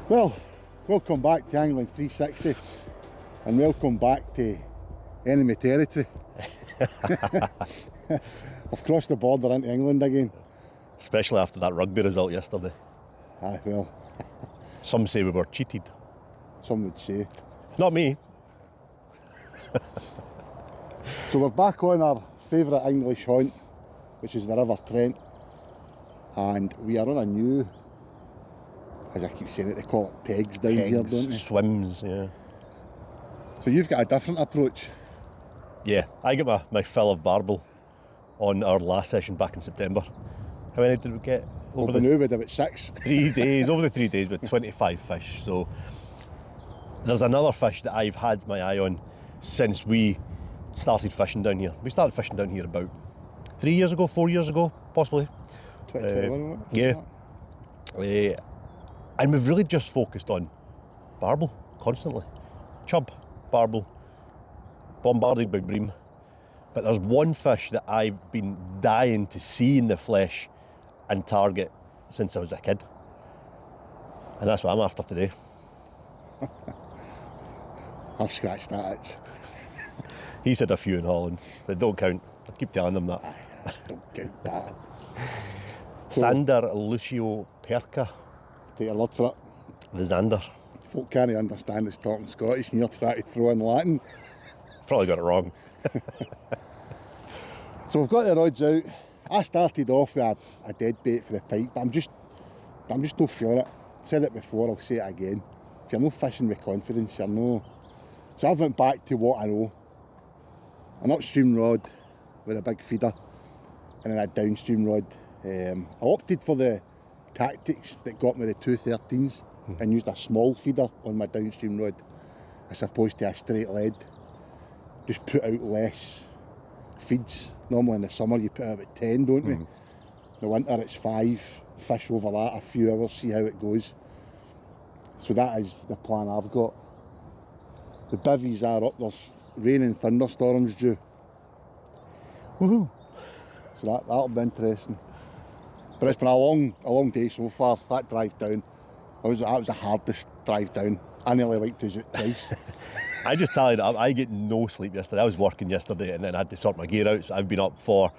Well, welcome back to Angling 360 and welcome back to enemy territory. I've crossed the border into England again. Especially after that rugby result yesterday. Aye, well. Some say we were cheated. Some would say. Not me. So we're back on our favourite English haunt, which is the River Trent. And we are on a new, as I keep saying it, they call it pegs down here, don't they? Swims, yeah. So you've got a different approach. Yeah, I got my fill of barbel on our last session back in September. How many did we get? Over the new with about 6. 3 days, over the 3 days with 25 fish. So there's another fish that I've had my eye on since we started fishing down here. We started fishing down here about 3 years ago, 4 years ago, possibly. 2021, yeah. And we've really just focused on barbel constantly. Chub, barbel, bombarded by bream. But there's one fish that I've been dying to see in the flesh and target since I was a kid. And that's what I'm after today. I've scratched that itch. He said a few in Holland, but don't count. I keep telling them that. Don't count that. Sander Lucio Perca. Take your word for it. The Xander. Folk can't understand us talking Scottish and you're trying to throw in Latin. Probably got it wrong. So we've got the rods out. I started off with a dead bait for the pike, but I'm just not feeling it. I've said it before, I'll say it again. If you're not fishing with confidence, you're no. So I went back to what I know. An upstream rod with a big feeder and then a downstream rod. I opted for the tactics that got me the 213s and used a small feeder on my downstream rod as opposed to a straight lead. Just put out less feeds. Normally in the summer you put out about 10, don't we? In the winter it's 5, fish over that a few hours, see how it goes. So that is the plan I've got. The bivvies are up, there's rain and thunderstorms due. Woohoo! So that'll be interesting. But it's been a long day so far. That drive down, that was the hardest drive down. I nearly wiped us out twice. I just tallied up. I get no sleep yesterday. I was working yesterday and then I had to sort my gear out. So I've been up for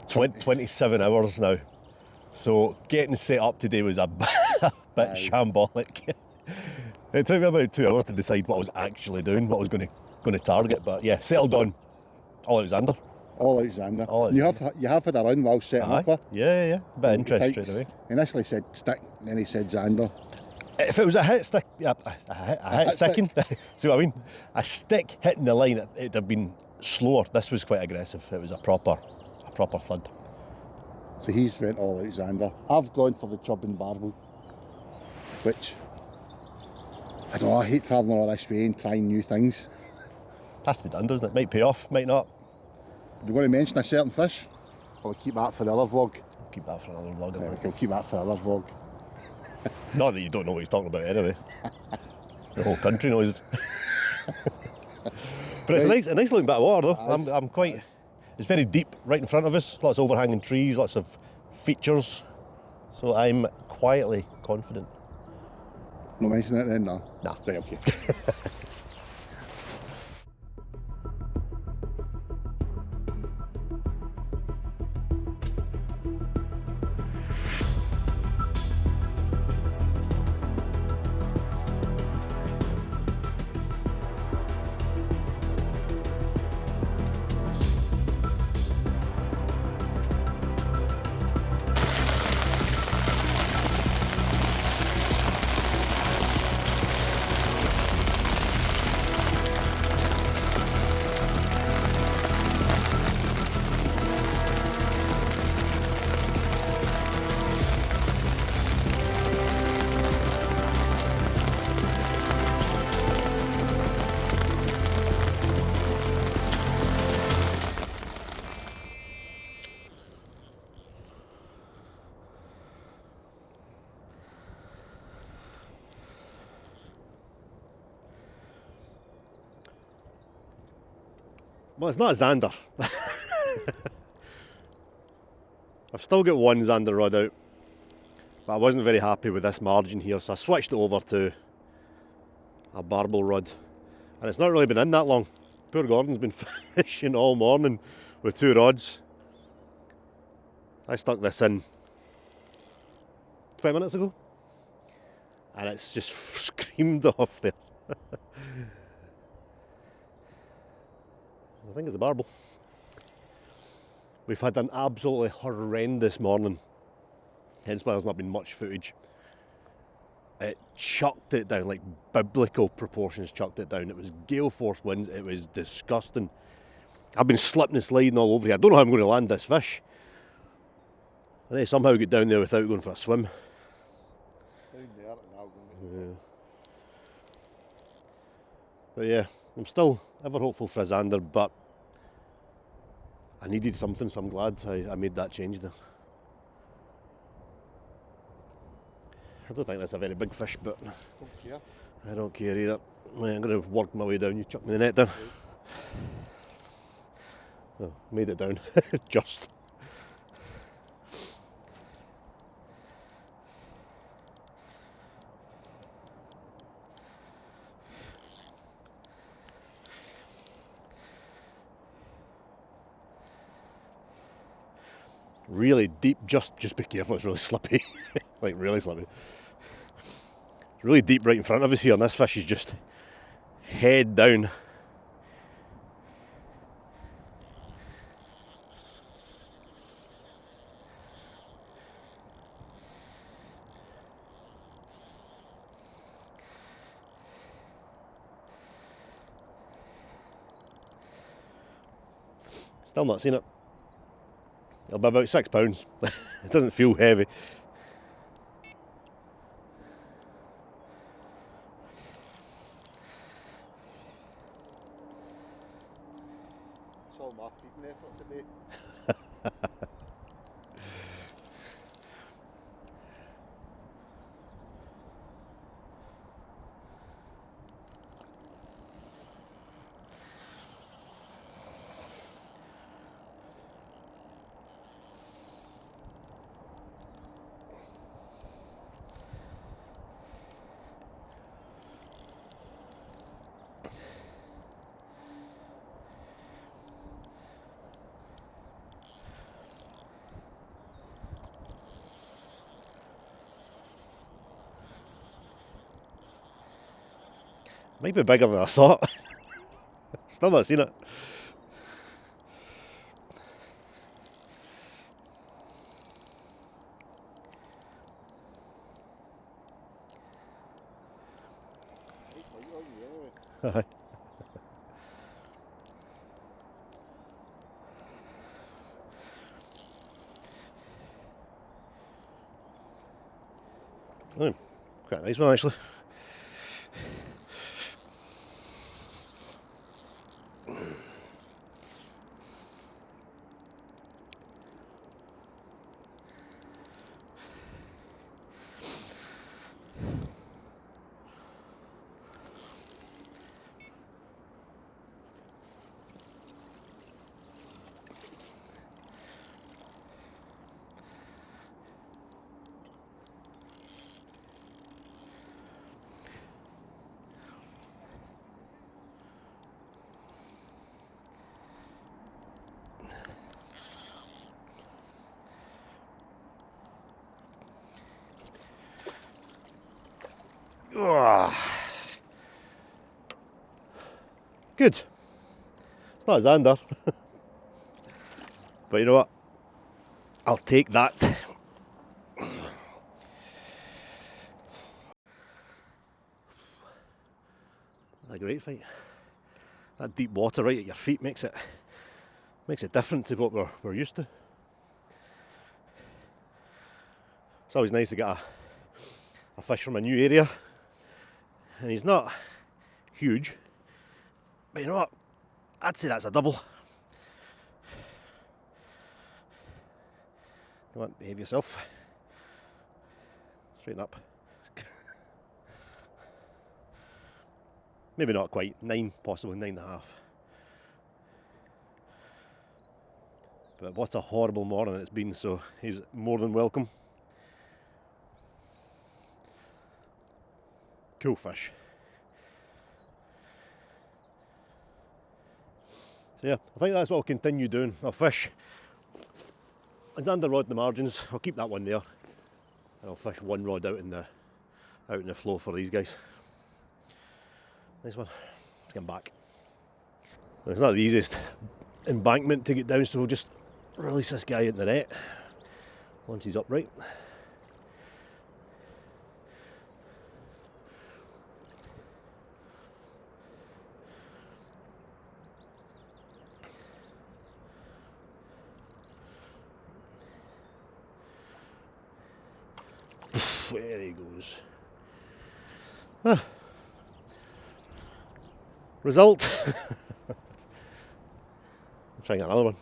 27 hours now. So getting set up today was a bit shambolic. It took me about 2 hours to decide what I was actually doing, what I was going to target. But yeah, settled on all out Xander. All out Xander. You have had a run while setting up, huh? Yeah. A bit of interest straight away. He initially said stick, and then he said Xander. If it was a hit stick, a hit sticking, see what I mean? A stick hitting the line, it'd have been slower. This was quite aggressive. It was a proper thud. So he's went all out Xander. I've gone for the chub and barbel, which, I don't know, I hate travelling all this way and trying new things. Has to be done, doesn't it? Might pay off, might not. We're going to mention a certain fish, or we'll keep that for the other vlog? We'll keep that for another vlog. Yeah, we'll keep that for the other vlog. Not that you don't know what he's talking about anyway. The whole country knows. But it's a nice looking bit of water though. I'm quite, it's very deep right in front of us. Lots of overhanging trees, lots of features. So I'm quietly confident. No mention it then, no? Nah. Right, okay. Well, it's not a Xander. I've still got one Xander rod out. But I wasn't very happy with this margin here, so I switched it over to a BARBEL rod. And it's not really been in that long. Poor Gordon's been fishing all morning with 2 rods. I stuck this in 20 minutes ago, and it's just screamed off there. I think it's a BARBEL. We've had an absolutely horrendous morning, hence why there's not been much footage. It chucked it down, like biblical proportions chucked it down. It was gale force winds, it was disgusting. I've been slipping and sliding all over here. I don't know how I'm going to land this fish. I need to somehow get down there without going for a swim. Down there and I'll go. Yeah. But yeah, I'm still ever hopeful for a Zander, but I needed something, so I'm glad I made that change there. I don't think that's a very big fish, but Don't care. I don't care either. I'm going to work my way down. You chuck me the net down. Oh, made it down. Just. Really deep, just be careful, it's really slippy. Like really slippy. It's really deep right in front of us here, and this fish is just head down. Still not seen it. It'll be about £6. It doesn't feel heavy. It's all my feeding efforts today. Might be bigger than I thought. Still not seen it. Aye. Oh, quite a nice one actually. Good. It's not a Zander. But you know what? I'll take that. A great fight. That deep water right at your feet makes it different to what we're used to. It's always nice to get a fish from a new area. And he's not huge. But you know what? I'd say that's a double. Come on, behave yourself. Straighten up. Maybe not quite. 9, possibly 9.5. But what a horrible morning it's been, so he's more than welcome. Cool fish. So yeah, I think that's what I'll continue doing. I'll fish a zander rod in the margins. I'll keep that one there, and I'll fish one rod out in the flow for these guys. Nice one. Let's get him back. It's not the easiest embankment to get down, so we'll just release this guy into the net once he's upright. There he goes. Result. Let's try and get another one.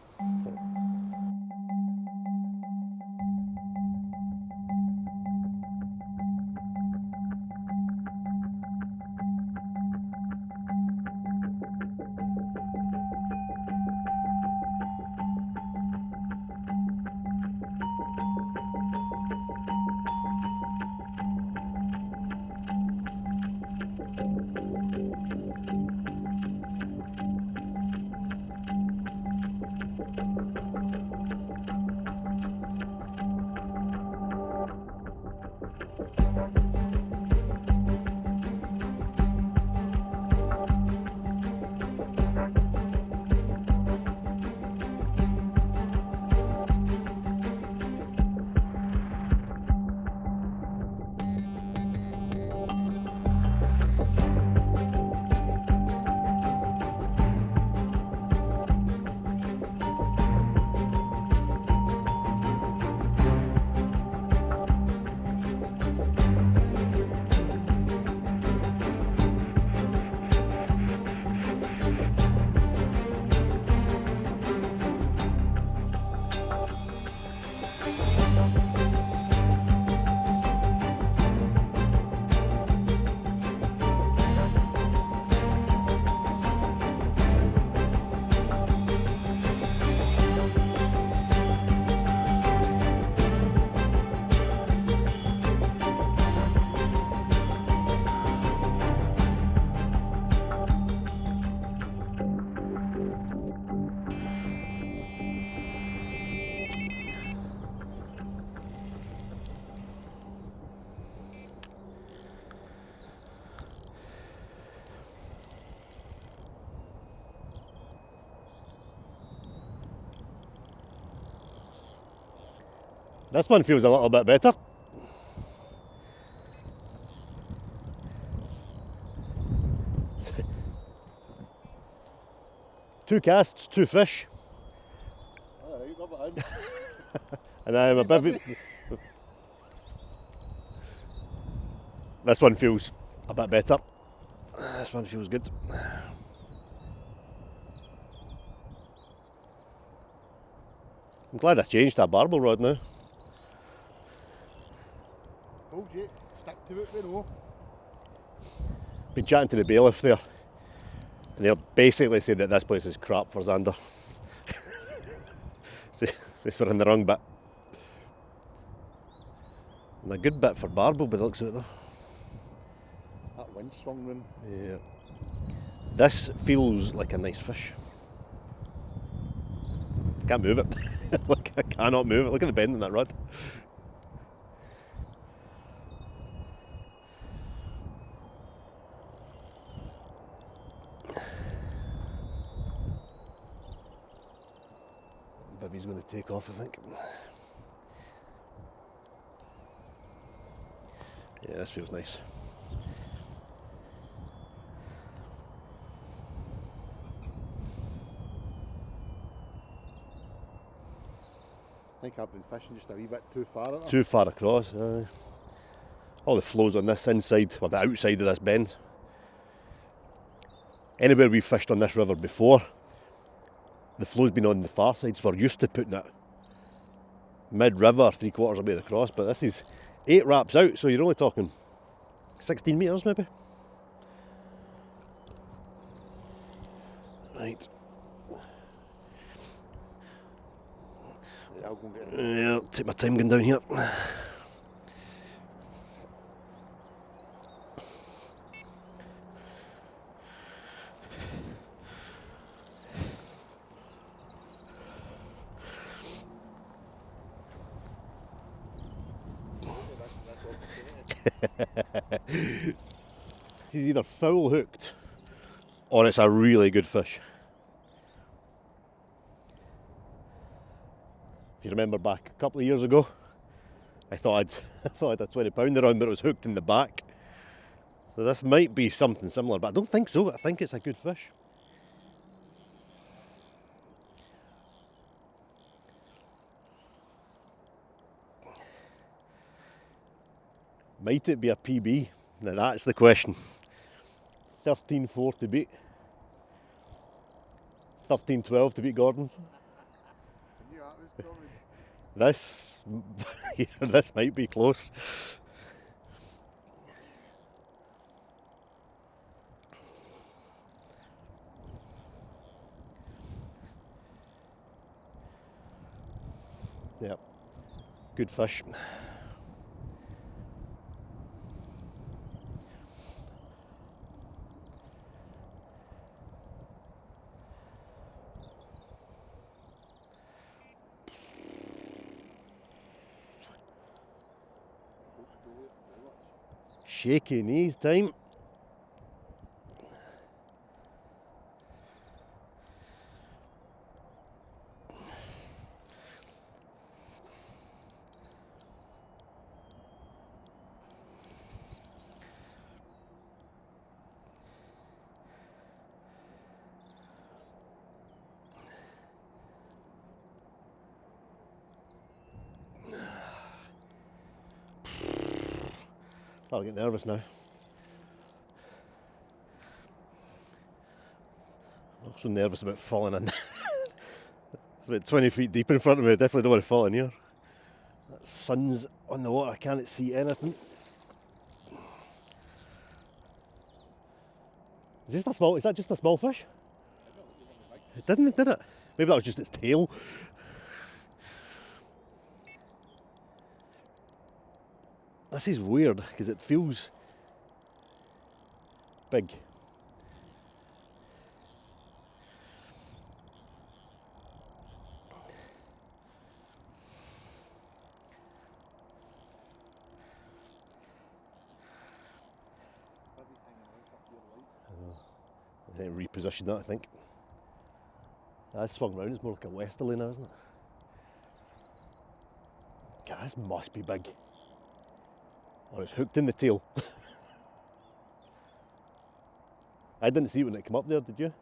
This one feels a little bit better. Two casts, two fish. Alright, rub it in. And I'm a bit. This one feels a bit better. This one feels good. I'm glad I changed that barbel rod now. Told you, stick to it, we know. Been chatting to the bailiff there, and they'll basically say that this place is crap for zander. Says we're in the wrong bit. And a good bit for barbel by the looks of it though. That wind swung round. Yeah. This feels like a nice fish. Can't move it. Look, I cannot move it. Look at the bend in that rod. Bibby's going to take off, I think. Yeah, this feels nice. I think I've been fishing just a wee bit too far. Too far across. All the flows on this inside, or the outside of this bend. Anywhere we've fished on this river before, the flow's been on the far side, so we're used to putting it mid-river, 3/4 of the way across, but this is 8 wraps out, so you're only talking 16 metres maybe. Right. Yeah, I'll go and get it. Yeah, I'll take my time going down here. He's either foul hooked or it's a really good fish. If you remember back a couple of years ago, I thought I had a 20 pounder on, but it was hooked in the back. So this might be something similar, but I don't think so. I think it's a good fish. Might it be a PB? Now that's the question. 13.4 to beat. 13.12 to beat Gordon's. I knew that was coming. This, yeah, this might be close. Yep, good fish. Shaky knees time. I'll get nervous now. I'm also nervous about falling in. It's about 20 feet deep in front of me. I definitely don't want to fall in here. That sun's on the water. I can't see anything. Is that just a small fish? It didn't, did it? Maybe that was just its tail. This is weird because it feels big. I need to reposition that, I think. That's swung round, it's more like a westerly now, isn't it? God, this must be big. Or it's hooked in the tail. I didn't see it when it came up there, did you?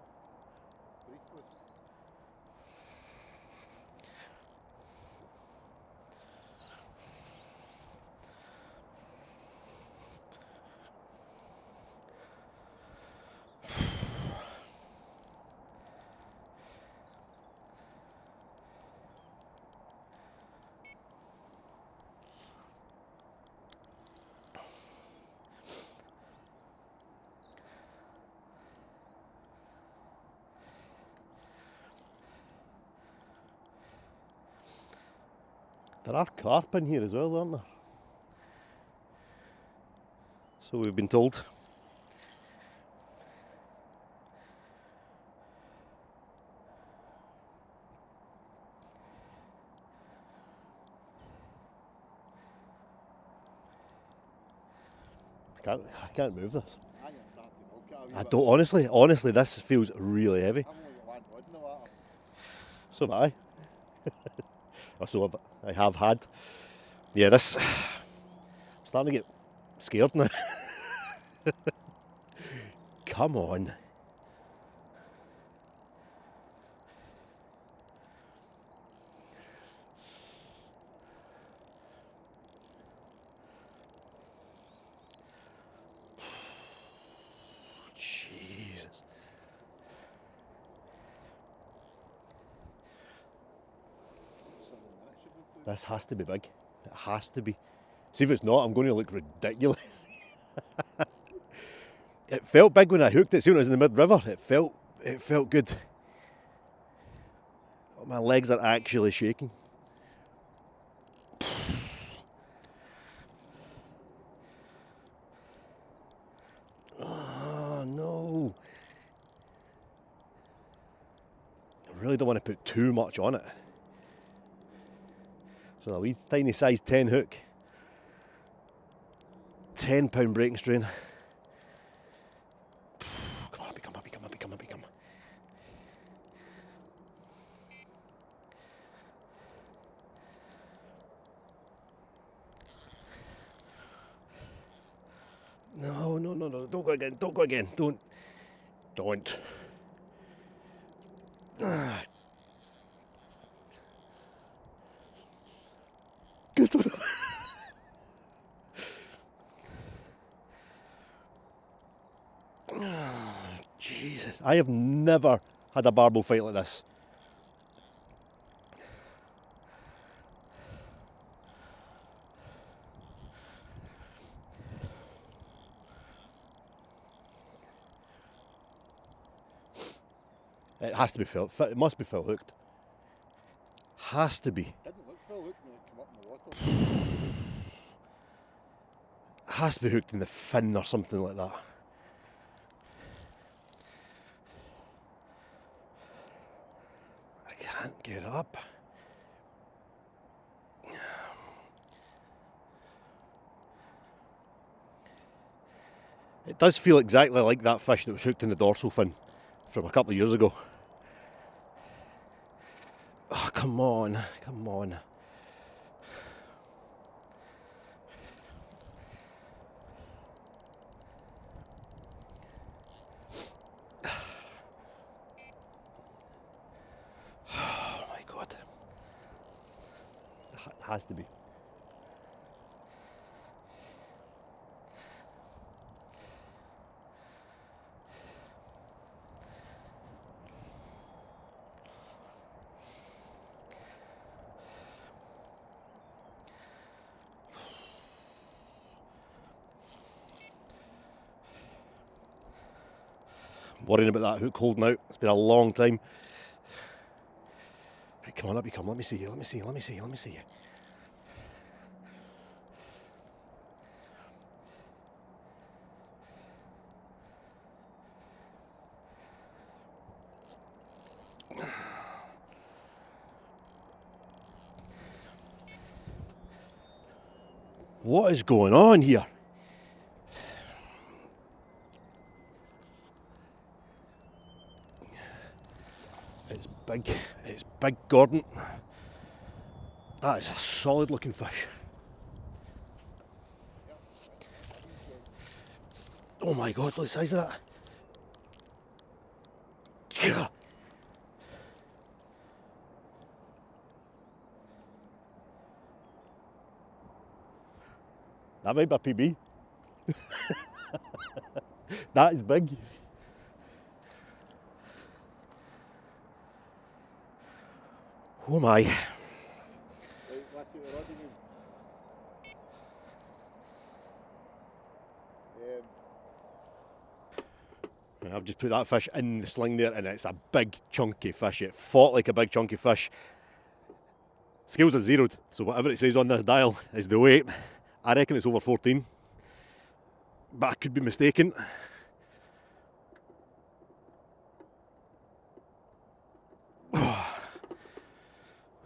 There are carp in here as well, aren't there? So we've been told. I can't move this. I don't, honestly, this feels really heavy. I've only got one rod in the water. So have I. So I have had. Yeah, this. I'm starting to get scared now. Come on. Jesus. This has to be big. It has to be. See if it's not, I'm going to look ridiculous. It felt big when I hooked it. See when it was in the mid-river, it felt good. Oh, my legs are actually shaking. Oh no. I really don't want to put too much on it. So a wee tiny size 10 hook. £10 breaking strain. Come on, come up, come up, come up, come up. No, no, no, no, don't go again, don't go again, don't. Good. Jesus, I have never had a barbel fight like this. It has to be full. It must be full hooked. Has to be. Didn't look full hooked when it came up in the water. Has to be hooked in the fin or something like that. I can't get up. It does feel exactly like that fish that was hooked in the dorsal fin from a couple of years ago. Oh, come on, come on. Oh my God. It has to be. Worrying about that hook holding out. It's been a long time. Right, come on, up you come. Let me see you. Let me see you. Let me see you. Let me see you. What is going on here? It's big Gordon. That is a solid looking fish. Oh my God, look at the size of that. Yeah. That might be a PB. That is big. Oh my. I've just put that fish in the sling there and it's a big chunky fish. It fought like a big chunky fish. Scales are zeroed, so whatever it says on this dial is the weight. I reckon it's over 14, but I could be mistaken.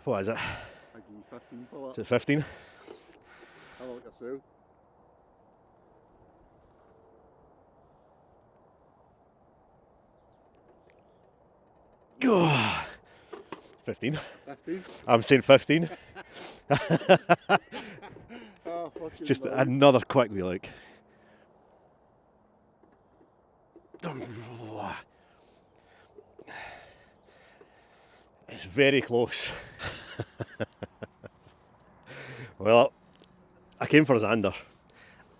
What is it? I give you 15 for that. Is it 15? Have a look at yourself. Oh, 15. 15? I'm saying 15. Oh, It's just another quick wee look. It's very close. Well, I came for Xander.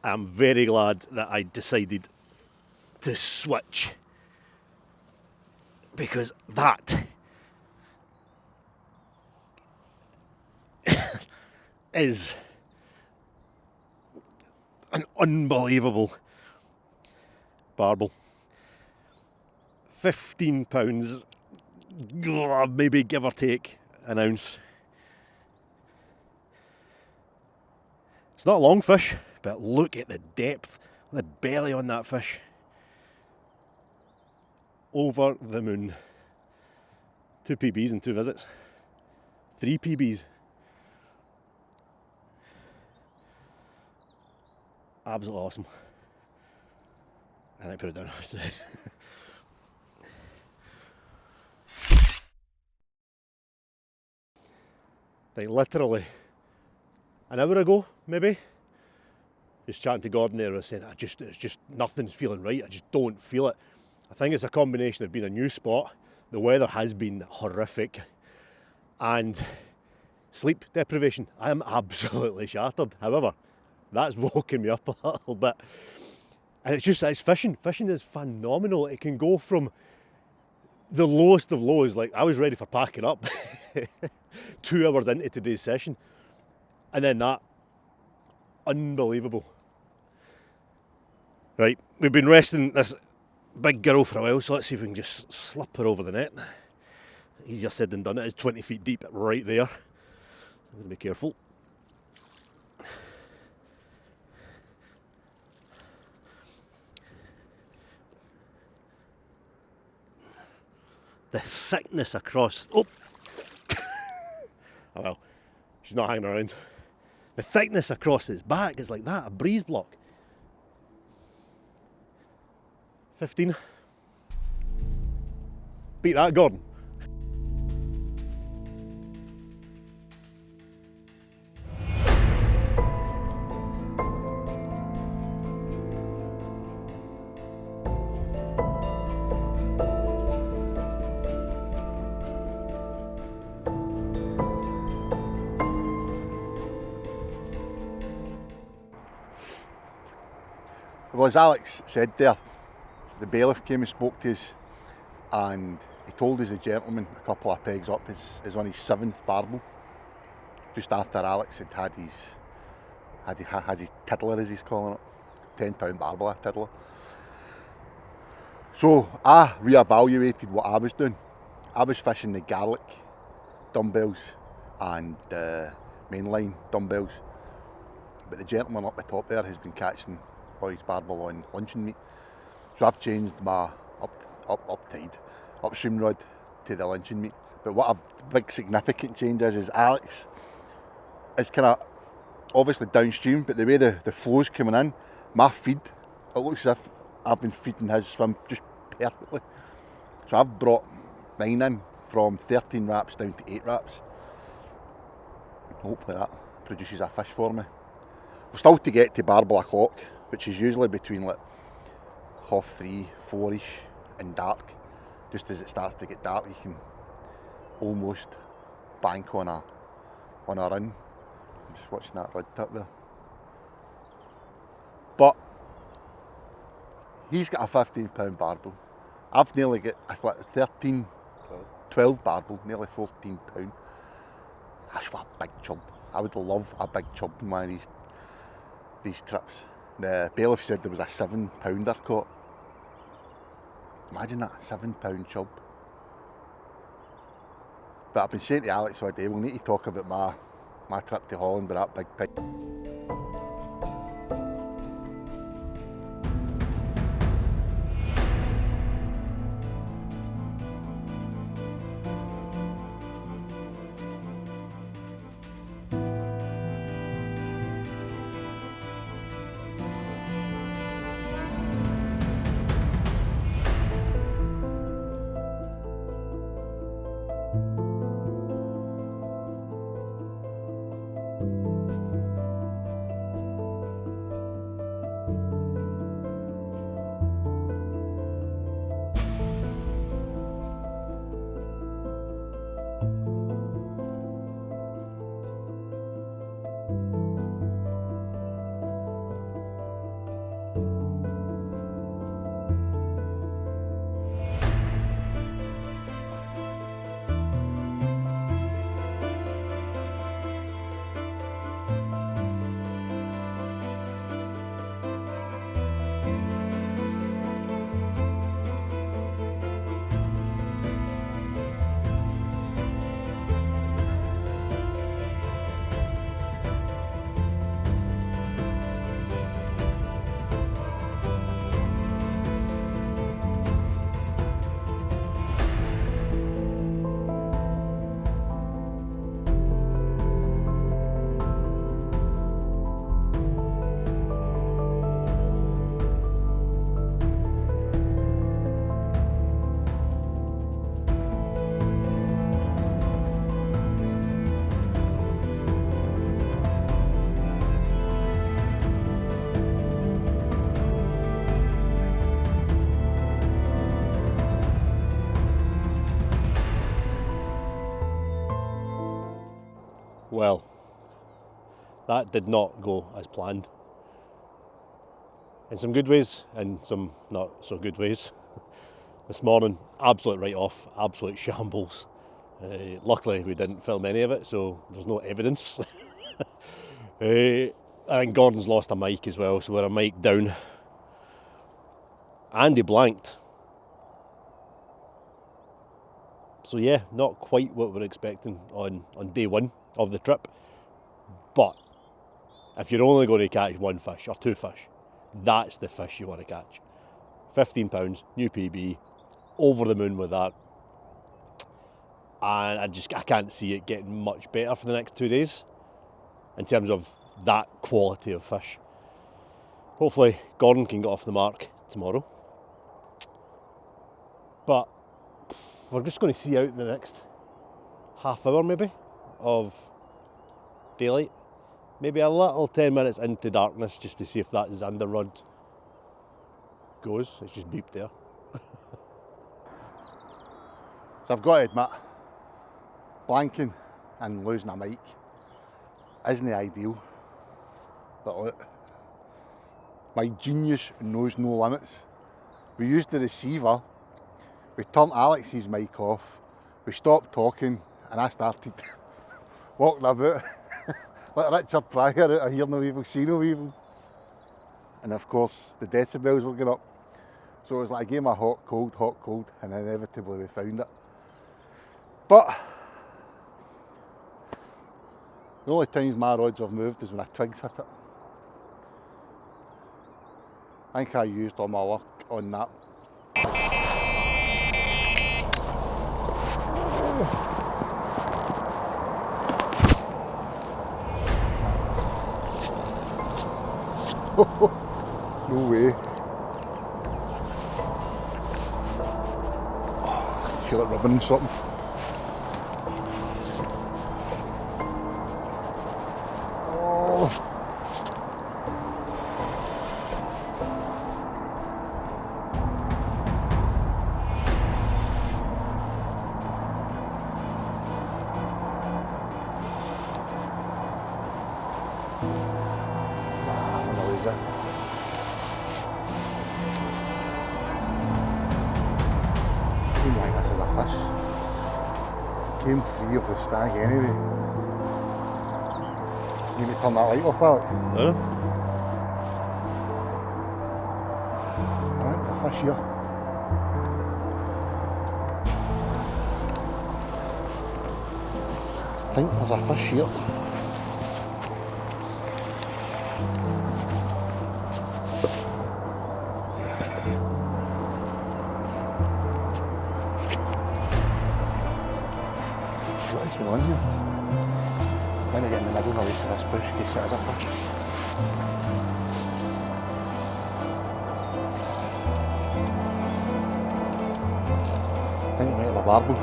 I'm very glad that I decided to switch, because that is an unbelievable barbel. £15, maybe give or take an ounce. It's not a long fish, but look at the depth, the belly on that fish. Over the moon. 2 PBs and 2 visits. 3 PBs. absolutely awesome. And I put it down. Like literally an hour ago, maybe, just chatting to Gordon there, I was saying, it's just nothing's feeling right. I just don't feel it. I think it's a combination of being a new spot. The weather has been horrific, and sleep deprivation. I am absolutely shattered. However, that's woken me up a little bit. And it's fishing. Fishing is phenomenal. It can go from the lowest of lows, like I was ready for packing up 2 hours into today's session, and then that, unbelievable. Right, we've been resting this big girl for a while, so let's see if we can just slip her over the net. Easier said than done. It is 20 feet deep right there. I'm going to be careful. The thickness across... Oh! Oh well, she's not hanging around. The thickness across his back is like that, a breeze block. 15. Beat that, Gordon. Well, as Alex said there, the bailiff came and spoke to us, and he told us the gentleman a couple of pegs up is on his 7th barbel, just after Alex had his tiddler, as he's calling it, £10 barbel, a tiddler. So I re-evaluated what I was doing. I was fishing the garlic dumbbells and the mainline dumbbells, but the gentleman up the top there has been catching all his barbel on luncheon meat. So I've changed my upstream rod to the luncheon meat. But what a big significant change is Alex is kind of obviously downstream, but the way the flow's coming in, my feed, it looks as if I've been feeding his swim just perfectly. So I've brought mine in from 13 wraps down to 8 wraps. Hopefully that produces a fish for me. We're still to get to barbel o'clock, which is usually between like 3:30, 4ish and dark. Just as it starts to get dark, you can almost bank on a run. I'm just watching that red tip there. But he's got a £15 barbel. I've nearly got 12 barbel, nearly £14. That's what a big chub. I would love a big chub in one of these trips. The bailiff said there was a £7-pounder caught. Imagine that, a £7 chub. But I've been saying to Alex all day, we'll need to talk about my trip to Holland with that big pig. Well, that did not go as planned. In some good ways, and some not so good ways. This morning, absolute write-off, absolute shambles. Luckily, we didn't film any of it, so there's no evidence. I think Gordon's lost a mic as well, so we're a mic down. Andy blanked. So yeah, not quite what we're expecting on day one of the trip. But if you're only going to catch one fish or two fish, that's the fish you want to catch. £15, new PB, over the moon with that. And I can't see it getting much better for the next 2 days in terms of that quality of fish. Hopefully Gordon can get off the mark tomorrow. But we're just going to see out the next half hour maybe of daylight. Maybe a little 10 minutes into darkness just to see if that Zander rod goes. It's just beeped there. So I've got to admit, blanking and losing a mic isn't ideal. But look, my genius knows no limits. We used the receiver, we turned Alex's mic off, we stopped talking, and I started walking about like Richard Pryor out of Hear No Evil, See No Evil. And of course, the decibels were going up. So it was like a game of hot, cold, and inevitably we found it. But the only times my rods have moved is when a twig's hit it. I think I used all my luck on that. No way. I feel like rubbing something. This is a fish. Came free of the stag anyway. You need to turn that light off, Alex. No. I think there's a fish here. I think there's a fish here. What is going on here? I'm going to get in the middle away from this bush in case it is a fish. I think it might have a barbel.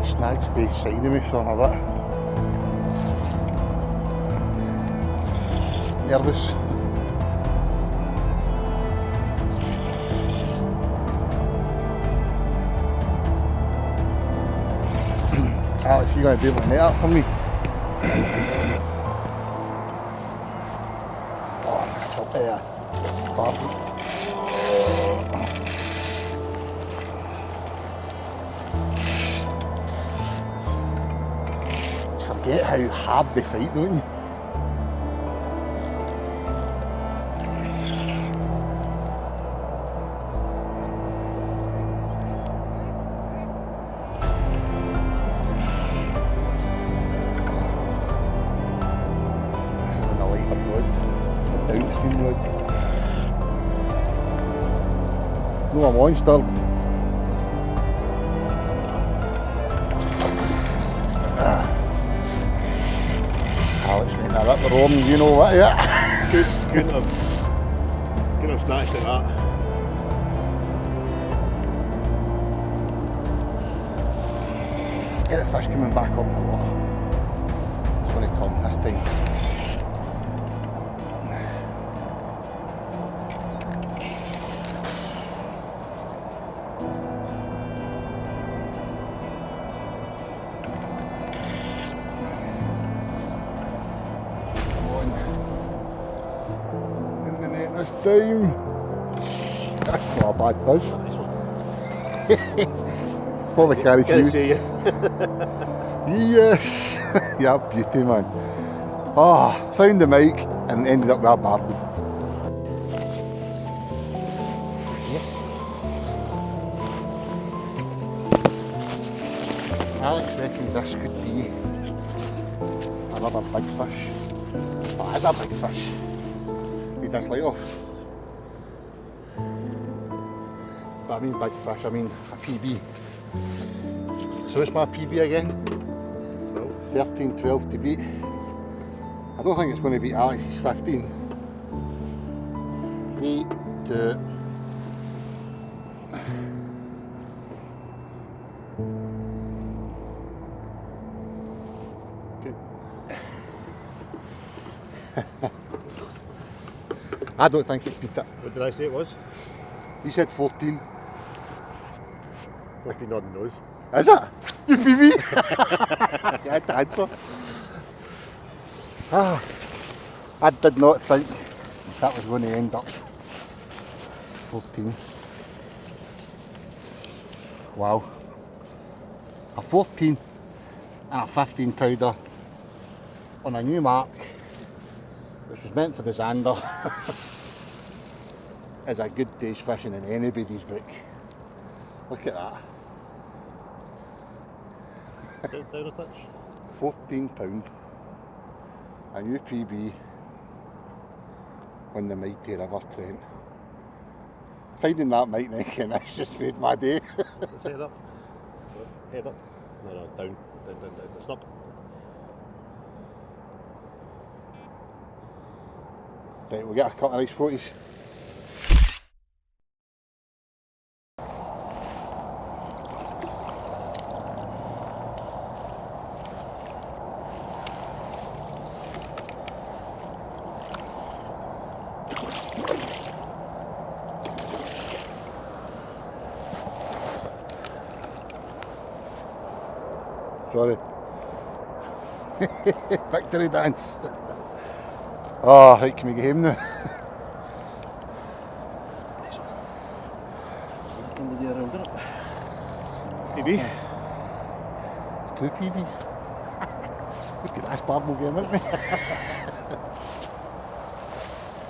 Snags beside of me, so I'm a bit nervous. Alex, you going to be able to net that for me? Oh, that's up there. Barbel. Forget how hard they fight, don't you? This is when the lighter rod, the downstream rod. No, a monster. Alex made that I'll hit the roar and you know what, yeah. Couldn't have snatched at that. Get the fish coming back up in the water. It's going to come this time. Come on. In the net this time. That's not a bad fish. Probably carry Can't you. see you. Yes! Yeah, beauty man. Ah, found the mic and ended up with a barbel. Alex reckons this could be another big fish. Oh, it is a big fish. He does light off. But I mean big fish, I mean a PB. So what's my PB again? 13, 12 to beat. I don't think it's going to beat Alex's 15. 3, 2. Good. I don't think it beat it. What did I say it was? You said 14. 14 odd nose. Is it? You PB? You had to answer. Ah, I did not think that was going to end up 14. Wow. A 14 and a 15 pounder on a new mark, which was meant for the Zander, is a good day's fishing in anybody's book. Look at that. Down a touch. 14 pound, a new PB on the mighty River Trent. Finding that might neck and that's just made my day. Let's head up. Head up. No, down. Stop. Right, we'll get a couple of nice photos. Sorry. Victory dance. Oh, right, can we get him now? Maybe. 2 PBs. Look at this barbel game, isn't it?